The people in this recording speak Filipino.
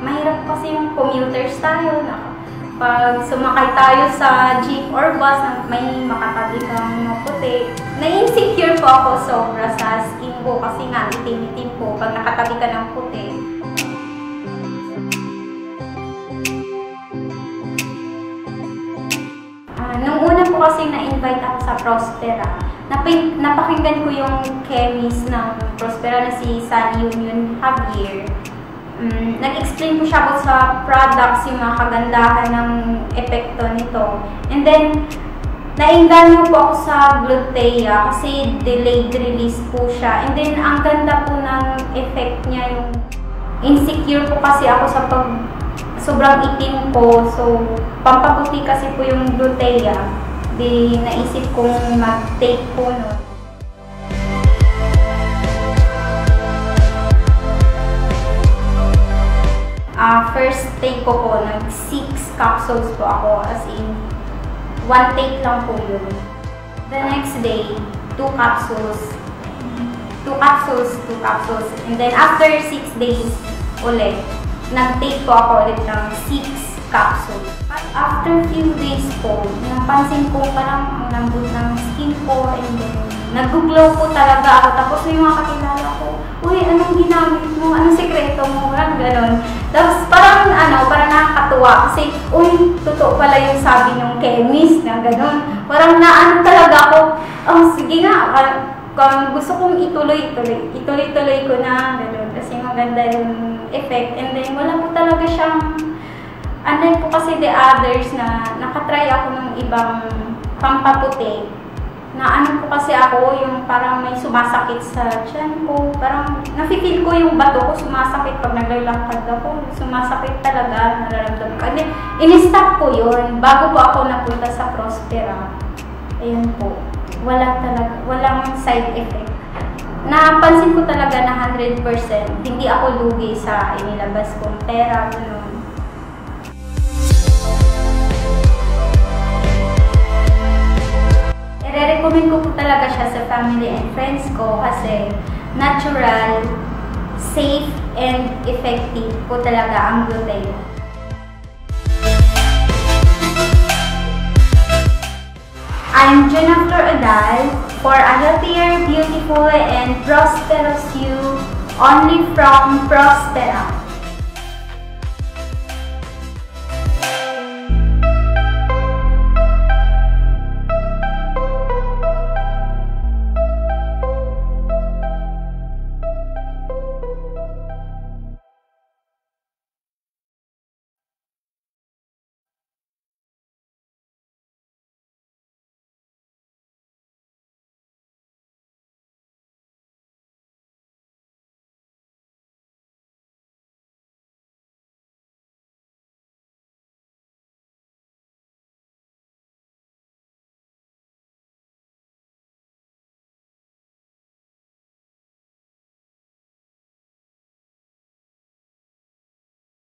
Mahirap kasi yung commuters tayo na pag sumakay tayo sa jeep or bus na may makatabi kang puti. Na-insecure po ako sobra sa skin ko kasi nga itim-itim po pag nakatabi ka ng puti. Nung una po kasi na-invite ako sa Prospera, napakinggan ko yung chemist ng Prospera na si Sunny Union Javier. Nag-explain po siya about sa products, yung mga kagandahan ng epekto nito. And then, nainganyo po ako sa Glutea kasi delayed release po siya. And then, ang ganda po ng effect niya, yung insecure po kasi ako sa sobrang itim ko. So, pampaputi kasi po yung Glutea. Di naisip kong mag-take po nun. First take ko po, nag-6 capsules po ako, as in, 1 take lang po yun. The next day, 2 capsules. 2 capsules, 2 capsules. And then after 6 days ulit, nag-take po ako ulit ng 6 capsules. After few days po, napansin ko parang ang lambot ng skin ko, and then nag-glow po talaga ako. Tapos yung mga kakilala ko, uy, anong ginamit mo? Anong sekreto mo? Parang gano'n. Tapos parang parang nakakatuwa kasi, uy, totoo pala yung sabi ng chemist na gano'n. Parang naano talaga ako, sige nga, kung gusto kong ituloy ko na gano'n. Kasi maganda yung effect. And then wala po talaga siyang, unlike po kasi the others na nakatry ako ng ibang pampaputi. Na po kasi ako, yung parang may sumasakit sa tiyan ko. Parang nafe-feel ko yung bato ko sumasakit pag naglalakad ako. Sumasakit talaga, nararamdaman ko. In-stop ko yun bago po ako napunta sa Prospera. Ayan po. Walang side effect. Napansin ko talaga na 100%. Hindi ako lugi sa inilabas kong pera. Ganun. I-recommend ko po talaga siya sa family and friends ko kasi natural, safe, and effective po talaga ang Glutea. I'm Jenna Flor Adal for a healthier, beautiful, and prosperous you only from Prospera.